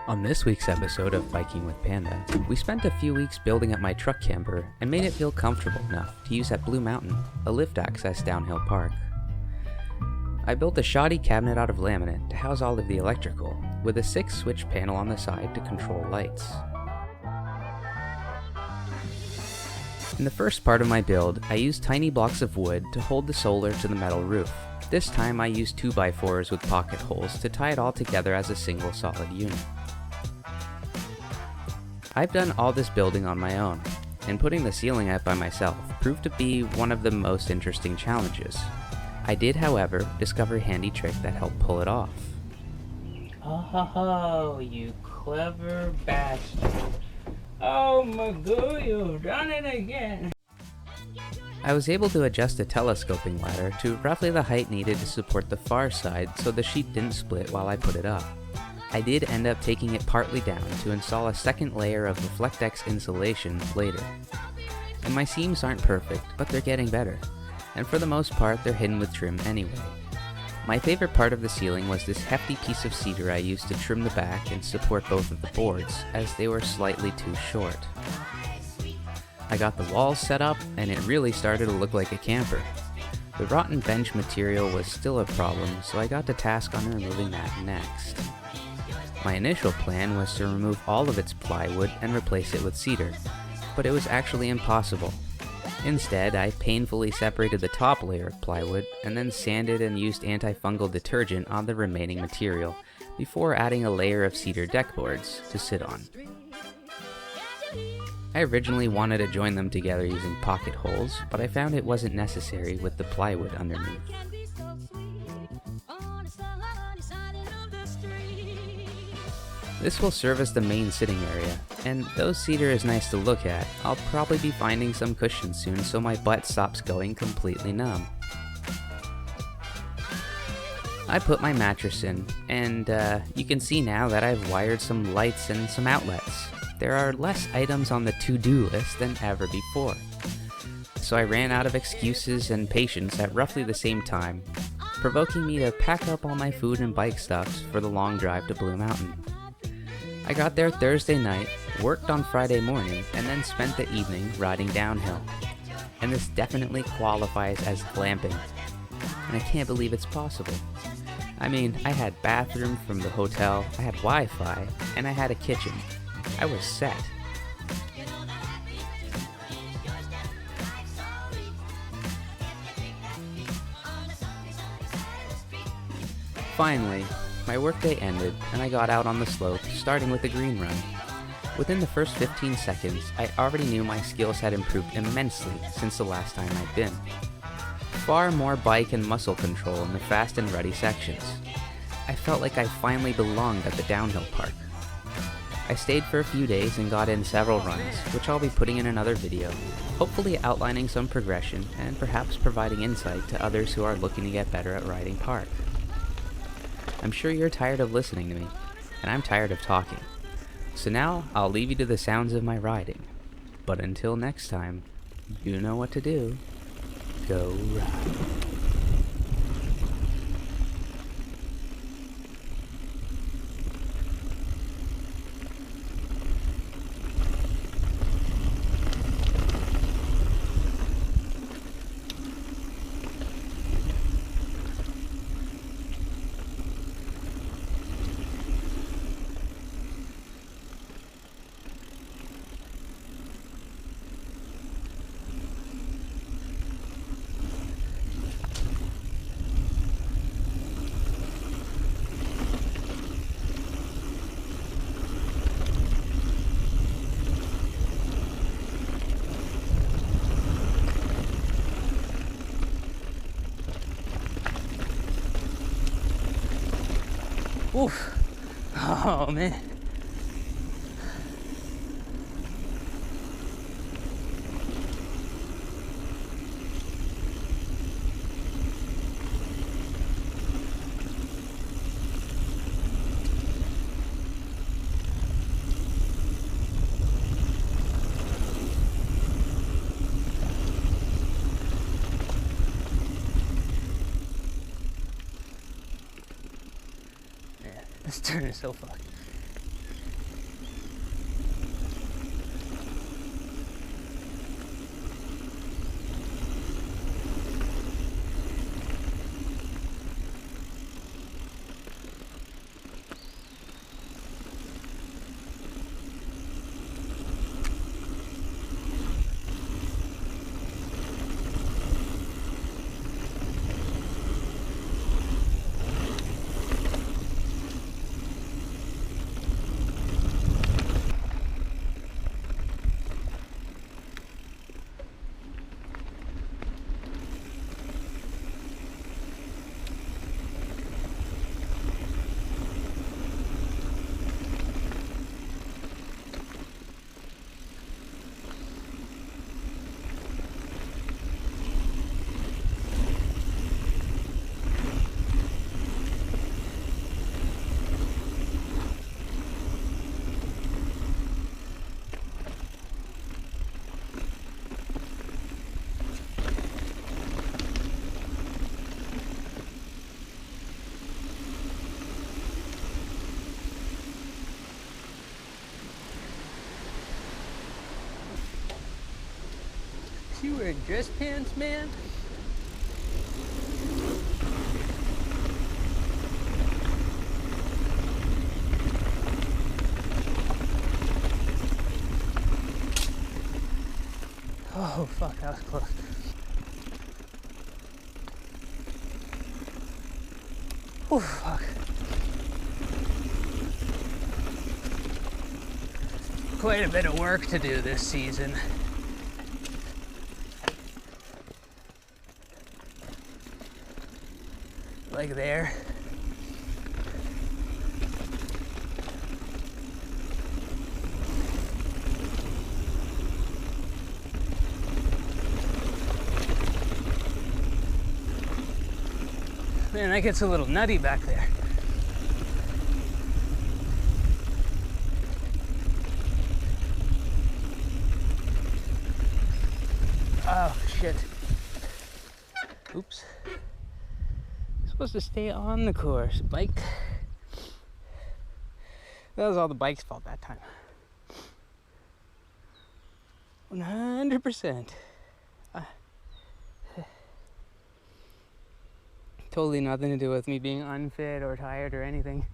On this week's episode of Biking with Panda, we spent a few weeks building up my truck camper and made it feel comfortable enough to use at Blue Mountain, a lift-access downhill park. I built a shoddy cabinet out of laminate to house all of the electrical, with a 6-switch panel on the side to control lights. In the first part of my build, I used tiny blocks of wood to hold the solar to the metal roof. This time I used 2x4s with pocket holes to tie it all together as a single solid unit. I've done all this building on my own, and putting the ceiling up by myself proved to be one of the most interesting challenges. I did, however, discover a handy trick that helped pull it off. Oh, you clever bastard. Oh my god, you've done it again. I was able to adjust a telescoping ladder to roughly the height needed to support the far side so the sheet didn't split while I put it up. I did end up taking it partly down to install a second layer of Reflectix insulation later. And my seams aren't perfect, but they're getting better. And for the most part, they're hidden with trim anyway. My favorite part of the ceiling was this hefty piece of cedar I used to trim the back and support both of the boards, as they were slightly too short. I got the walls set up, and it really started to look like a camper. The rotten bench material was still a problem, so I got to task on removing that next. My initial plan was to remove all of its plywood and replace it with cedar, but it was actually impossible. Instead, I painfully separated the top layer of plywood and then sanded and used antifungal detergent on the remaining material before adding a layer of cedar deck boards to sit on. I originally wanted to join them together using pocket holes, but I found it wasn't necessary with the plywood underneath. This will serve as the main sitting area, and though cedar is nice to look at, I'll probably be finding some cushions soon so my butt stops going completely numb. I put my mattress in, and you can see now that I've wired some lights and some outlets. There are less items on the to-do list than ever before. So I ran out of excuses and patience at roughly the same time, provoking me to pack up all my food and bike stuffs for the long drive to Blue Mountain. I got there Thursday night, worked on Friday morning, and then spent the evening riding downhill. And this definitely qualifies as glamping. And I can't believe it's possible. I mean, I had bathroom from the hotel, I had Wi-Fi, and I had a kitchen. I was set. Finally, my workday ended and I got out on the slope, starting with the green run. Within the first 15 seconds, I already knew my skills had improved immensely since the last time I'd been. Far more bike and muscle control in the fast and ruddy sections. I felt like I finally belonged at the downhill park. I stayed for a few days and got in several runs, which I'll be putting in another video, hopefully outlining some progression and perhaps providing insight to others who are looking to get better at riding park. I'm sure you're tired of listening to me, and I'm tired of talking. So now I'll leave you to the sounds of my riding. But until next time, you know what to do. Go ride. Oof. Oh man. This turn is so fucked. You wearing dress pants, man? Oh fuck, that was close. Oh fuck. Quite a bit of work to do this season. Like there. Man, that gets a little nutty back there. Oh, shit. Oops. I'm supposed to stay on the course. Bike. That was all the bike's fault that time. 100%. Totally nothing to do with me being unfit or tired or anything.